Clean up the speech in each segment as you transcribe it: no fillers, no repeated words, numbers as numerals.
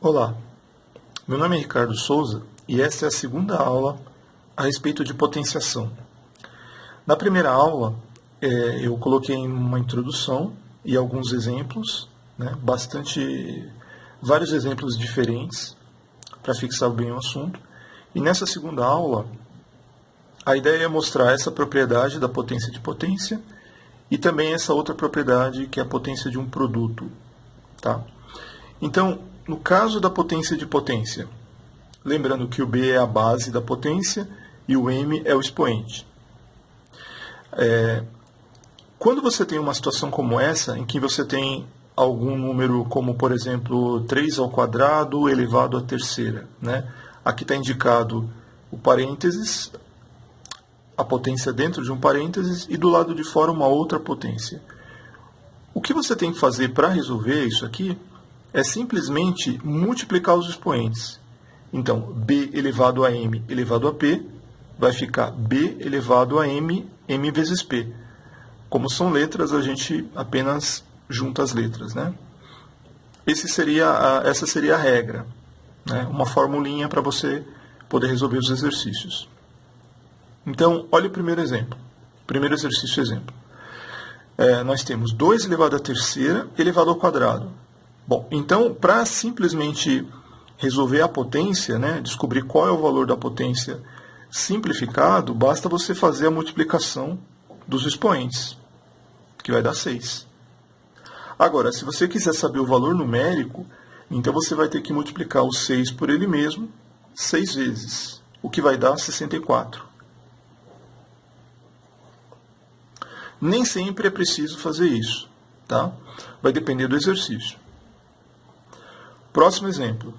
Olá, meu nome é Ricardo Souza e esta é a segunda aula a respeito de potenciação. Na primeira aula, eu coloquei uma introdução e alguns exemplos, vários exemplos diferentes para fixar bem o assunto. E nessa segunda aula, a ideia é mostrar essa propriedade da potência de potência e também essa outra propriedade que é a potência de um produto. Tá? Então, no caso da potência de potência, lembrando que o B é a base da potência e o M é o expoente. Quando você tem uma situação como essa, em que você tem algum número como, por exemplo, 3 ao quadrado elevado à terceira, né? Aqui está indicado o parênteses, a potência dentro de um parênteses, e do lado de fora uma outra potência. O que você tem que fazer para resolver isso aqui é simplesmente multiplicar os expoentes. Então, B elevado a M elevado a P vai ficar B elevado a M, M vezes P. Como são letras, a gente apenas junta as letras, né? Essa seria a regra, né? Uma formulinha para você poder resolver os exercícios. Então, olha o primeiro exemplo. Primeiro exercício, exemplo. Nós temos 2 elevado à terceira elevado ao quadrado. Bom, então, para simplesmente resolver a potência, né, descobrir qual é o valor da potência simplificado, basta você fazer a multiplicação dos expoentes, que vai dar 6. Agora, se você quiser saber o valor numérico, então você vai ter que multiplicar o 6 por ele mesmo 6 vezes, o que vai dar 64. Nem sempre é preciso fazer isso, tá? Vai depender do exercício. Próximo exemplo.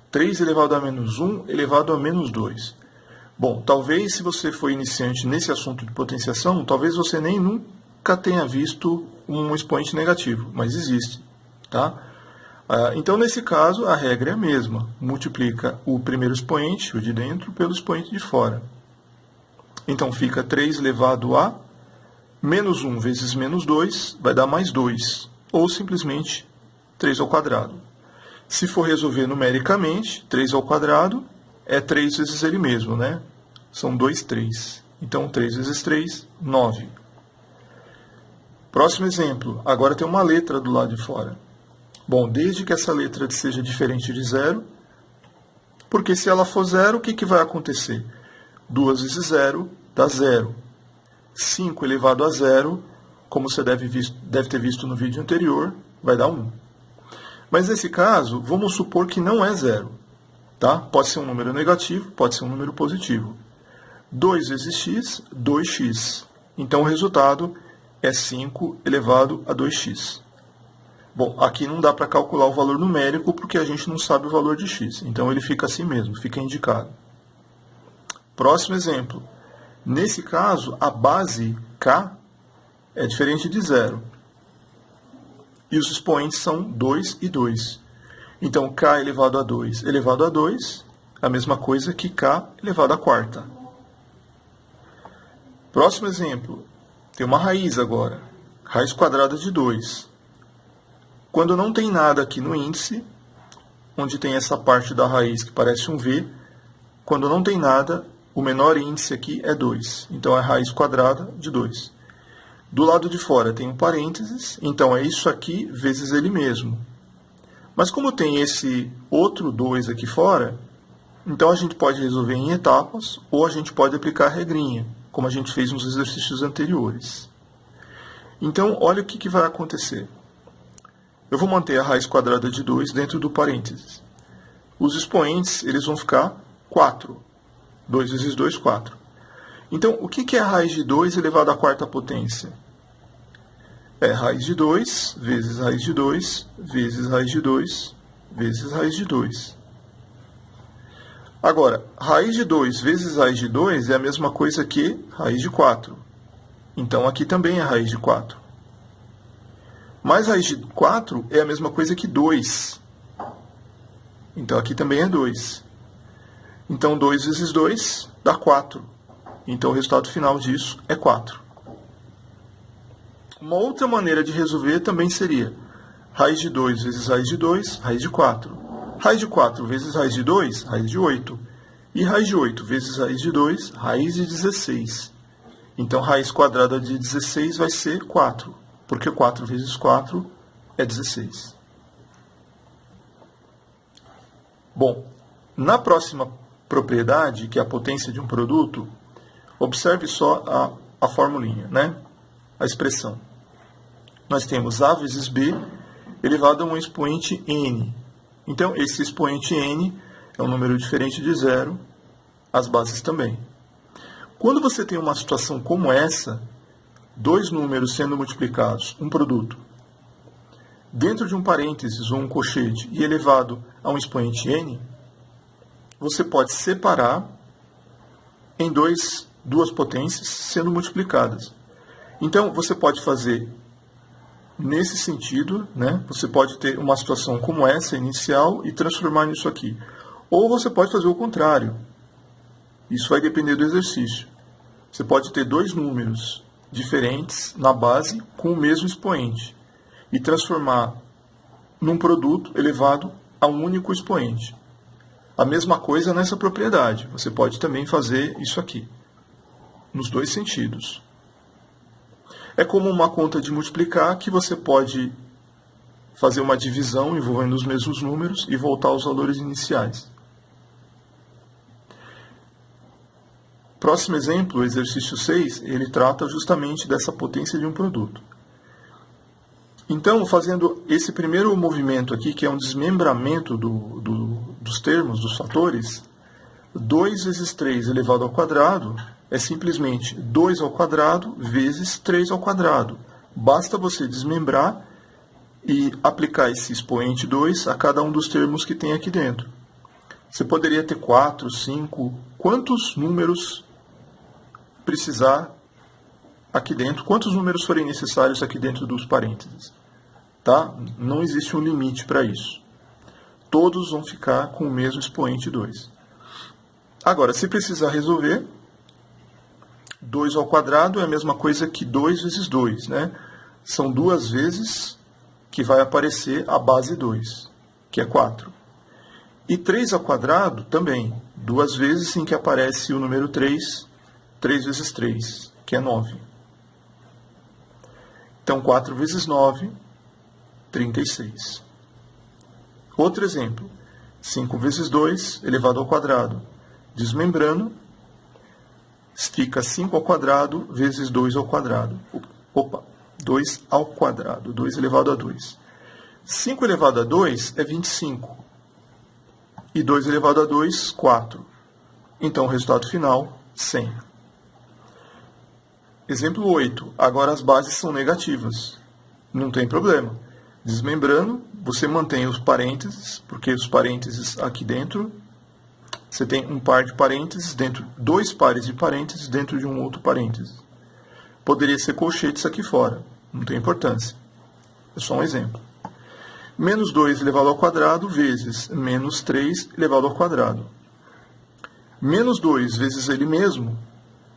3 elevado a menos 1 elevado a menos 2. Bom, talvez se você for iniciante nesse assunto de potenciação, talvez você nem nunca tenha visto um expoente negativo, mas existe, tá? Então, nesse caso, a regra é a mesma. Multiplica o primeiro expoente, o de dentro, pelo expoente de fora. Então, fica 3 elevado a menos 1 vezes menos 2 vai dar mais 2, ou simplesmente 3 ao quadrado. Se for resolver numericamente, 3 ao quadrado é 3 vezes ele mesmo, né? São 2, 3. Então, 3 vezes 3, 9. Próximo exemplo. Agora tem uma letra do lado de fora. Bom, desde que essa letra seja diferente de 0, porque se ela for 0, o que vai acontecer? 2 vezes 0 dá 0. 5 elevado a 0, como você deve ter visto no vídeo anterior, vai dar 1. Mas nesse caso, vamos supor que não é 0. Tá? Pode ser um número negativo, pode ser um número positivo. 2 vezes x, 2x. Então o resultado é 5 elevado a 2x. Bom, aqui não dá para calcular o valor numérico porque a gente não sabe o valor de x. Então ele fica assim mesmo, fica indicado. Próximo exemplo. Nesse caso, a base k é diferente de 0. E os expoentes são 2 e 2. Então, k elevado a 2 elevado a 2 é a mesma coisa que k elevado à quarta. Próximo exemplo. Tem uma raiz agora. Raiz quadrada de 2. Quando não tem nada aqui no índice, onde tem essa parte da raiz que parece um V, quando não tem nada, o menor índice aqui é 2. Então, é a raiz quadrada de 2. Do lado de fora tem um parênteses, então é isso aqui vezes ele mesmo. Mas como tem esse outro 2 aqui fora, então a gente pode resolver em etapas ou a gente pode aplicar a regrinha, como a gente fez nos exercícios anteriores. Então, olha o que vai acontecer. Eu vou manter a raiz quadrada de 2 dentro do parênteses. Os expoentes eles vão ficar 4. 2 vezes 2, 4. Então, o que é a raiz de 2 elevado à quarta potência? É raiz de 2 vezes raiz de 2 vezes raiz de 2 vezes raiz de 2. Agora, raiz de 2 vezes raiz de 2 é a mesma coisa que raiz de 4. Então, aqui também é raiz de 4. Mas raiz de 4 é a mesma coisa que 2. Então, aqui também é 2. Então, 2 vezes 2 dá 4. Então, o resultado final disso é 4. Uma outra maneira de resolver também seria raiz de 2 vezes raiz de 2, raiz de 4. Raiz de 4 vezes raiz de 2, raiz de 8. E raiz de 8 vezes raiz de 2, raiz de 16. Então, raiz quadrada de 16 vai ser 4, porque 4 vezes 4 é 16. Bom, na próxima propriedade, que é a potência de um produto, observe só a formulinha, né? A expressão. Nós temos A vezes B elevado a um expoente n. Então, esse expoente n é um número diferente de zero, as bases também. Quando você tem uma situação como essa, dois números sendo multiplicados, um produto, dentro de um parênteses ou um colchete e elevado a um expoente n, você pode separar em duas potências sendo multiplicadas. Então, você pode fazer nesse sentido, né? Você pode ter uma situação como essa, inicial, e transformar nisso aqui. Ou você pode fazer o contrário. Isso vai depender do exercício. Você pode ter dois números diferentes na base com o mesmo expoente e transformar num produto elevado a um único expoente. A mesma coisa nessa propriedade. Você pode também fazer isso aqui, nos dois sentidos. É como uma conta de multiplicar que você pode fazer uma divisão envolvendo os mesmos números e voltar aos valores iniciais. Próximo exemplo, o exercício 6, ele trata justamente dessa potência de um produto. Então, fazendo esse primeiro movimento aqui, que é um desmembramento dos termos, dos fatores, 2 vezes 3 elevado ao quadrado é simplesmente 2 ao quadrado vezes 3 ao quadrado. Basta você desmembrar e aplicar esse expoente 2 a cada um dos termos que tem aqui dentro. Você poderia ter 4, 5, quantos números precisar aqui dentro, quantos números forem necessários aqui dentro dos parênteses. Tá? Não existe um limite para isso. Todos vão ficar com o mesmo expoente 2. Agora, se precisar resolver, 2 ao quadrado é a mesma coisa que 2 vezes 2, né? São duas vezes que vai aparecer a base 2, que é 4. E 3 ao quadrado também, duas vezes em que aparece o número 3, 3 vezes 3, que é 9. Então, 4 vezes 9, 36. Outro exemplo, 5 vezes 2 elevado ao quadrado. Desmembrando, fica 5 ao quadrado vezes 2 ao quadrado. 2 ao quadrado, 2 elevado a 2. 5 elevado a 2 é 25. E 2 elevado a 2, 4. Então, o resultado final, 100. Exemplo 8. Agora as bases são negativas. Não tem problema. Desmembrando, você mantém os parênteses, porque os parênteses aqui dentro, você tem um par de parênteses dentro, dois pares de parênteses dentro de um outro parênteses. Poderia ser colchetes aqui fora, não tem importância. É só um exemplo. Menos 2 elevado ao quadrado vezes menos 3 elevado ao quadrado. Menos 2 vezes ele mesmo,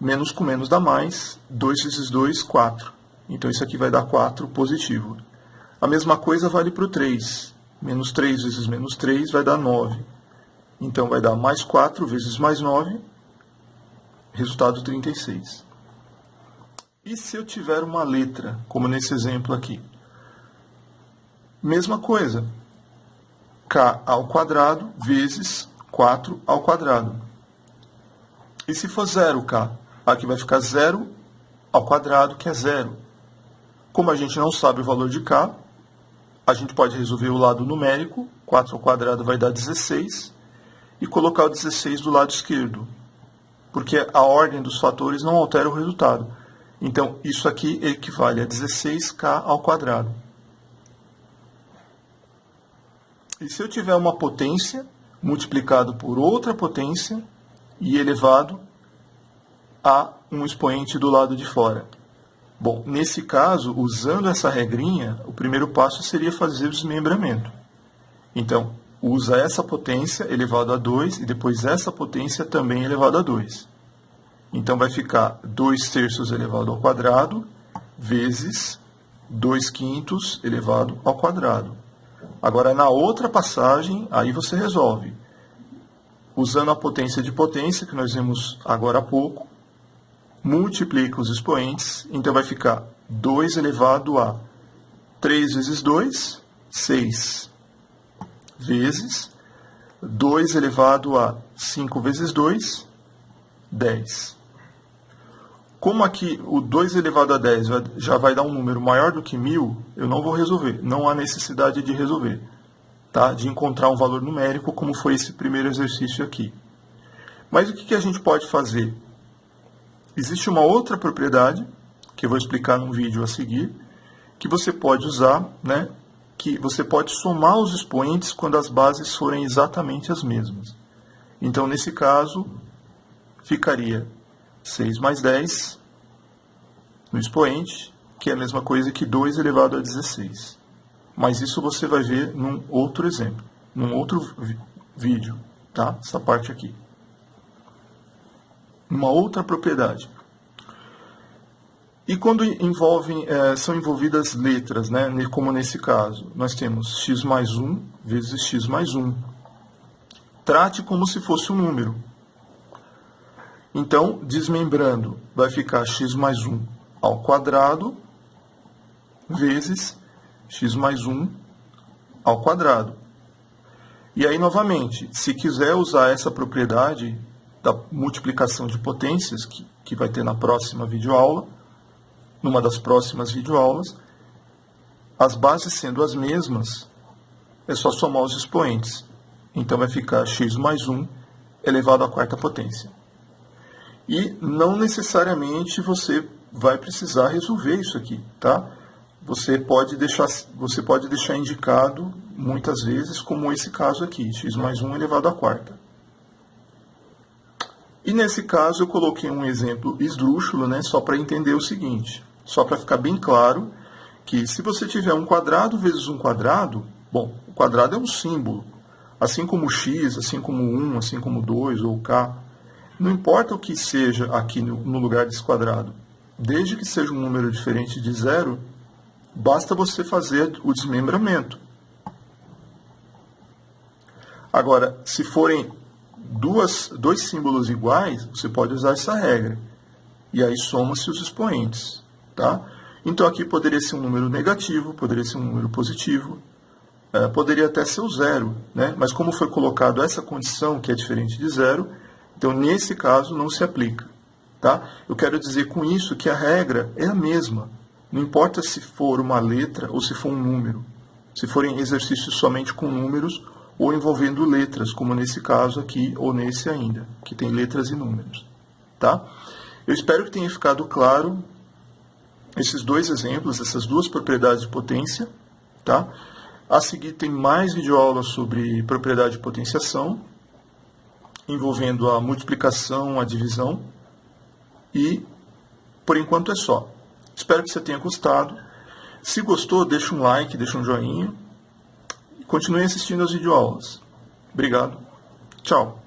menos com menos dá mais, 2 vezes 2, 4. Então isso aqui vai dar 4 positivo. A mesma coisa vale para o 3. Menos 3 vezes menos 3 vai dar 9. Então vai dar mais 4 vezes mais 9, resultado 36. E se eu tiver uma letra, como nesse exemplo aqui? Mesma coisa. K ao quadrado vezes 4 ao quadrado. E se for 0K? Aqui vai ficar 0 ao quadrado, que é 0. Como a gente não sabe o valor de K, a gente pode resolver o lado numérico. 4 ao quadrado vai dar 16. E colocar o 16 do lado esquerdo. Porque a ordem dos fatores não altera o resultado. Então, isso aqui equivale a 16K ao quadrado. E se eu tiver uma potência multiplicado por outra potência e elevado a um expoente do lado de fora? Bom, nesse caso, usando essa regrinha, o primeiro passo seria fazer o desmembramento. Então, usa essa potência elevado a 2 e depois essa potência também elevado a 2. Então, vai ficar 2 terços elevado ao quadrado vezes 2 quintos elevado ao quadrado. Agora, na outra passagem, aí você resolve. Usando a potência de potência, que nós vimos agora há pouco, multiplica os expoentes, então vai ficar 2 elevado a 3 vezes 2, 6, vezes 2 elevado a 5 vezes 2, 10. Como aqui o 2 elevado a 10 já vai dar um número maior do que 1000, eu não vou resolver. Não há necessidade de resolver, tá? De encontrar um valor numérico, como foi esse primeiro exercício aqui. Mas o que a gente pode fazer? Existe uma outra propriedade, que eu vou explicar num vídeo a seguir, que você pode usar, né? Que você pode somar os expoentes quando as bases forem exatamente as mesmas. Então, nesse caso, ficaria 6 mais 10 no expoente, que é a mesma coisa que 2 elevado a 16. Mas isso você vai ver num outro exemplo, num outro vídeo, tá? Essa parte aqui. Uma outra propriedade. E quando são envolvidas letras, né? Como nesse caso, nós temos x mais 1 vezes x mais 1. Trate como se fosse um número. Então, desmembrando, vai ficar x mais 1 ao quadrado vezes x mais 1 ao quadrado. E aí, novamente, se quiser usar essa propriedade da multiplicação de potências, que vai ter na próxima videoaula, numa das próximas videoaulas, as bases sendo as mesmas, é só somar os expoentes. Então, vai ficar x mais 1 elevado à quarta potência. E não necessariamente você vai precisar resolver isso aqui, tá? Você pode deixar indicado, muitas vezes, como esse caso aqui, x mais 1 elevado à quarta. E nesse caso eu coloquei um exemplo esdrúxulo, né, só para entender o seguinte, só para ficar bem claro que se você tiver um quadrado vezes um quadrado, bom, o quadrado é um símbolo, assim como x, assim como 1, assim como 2 ou k, não importa o que seja aqui no lugar desse quadrado, desde que seja um número diferente de 0, basta você fazer o desmembramento. Agora, se forem dois símbolos iguais, você pode usar essa regra. E aí soma-se os expoentes. Tá? Então aqui poderia ser um número negativo, poderia ser um número positivo, poderia até ser o zero. Né? Mas como foi colocado essa condição, que é diferente de zero, então nesse caso não se aplica. Tá? Eu quero dizer com isso que a regra é a mesma. Não importa se for uma letra ou se for um número. Se forem exercícios somente com números ou envolvendo letras, como nesse caso aqui ou nesse ainda, que tem letras e números. Tá? Eu espero que tenha ficado claro esses dois exemplos, essas duas propriedades de potência. Tá? A seguir tem mais videoaulas sobre propriedade de potenciação, envolvendo a multiplicação, a divisão. E, por enquanto, é só. Espero que você tenha gostado. Se gostou, deixa um like, deixa um joinha. E continue assistindo as videoaulas. Obrigado. Tchau.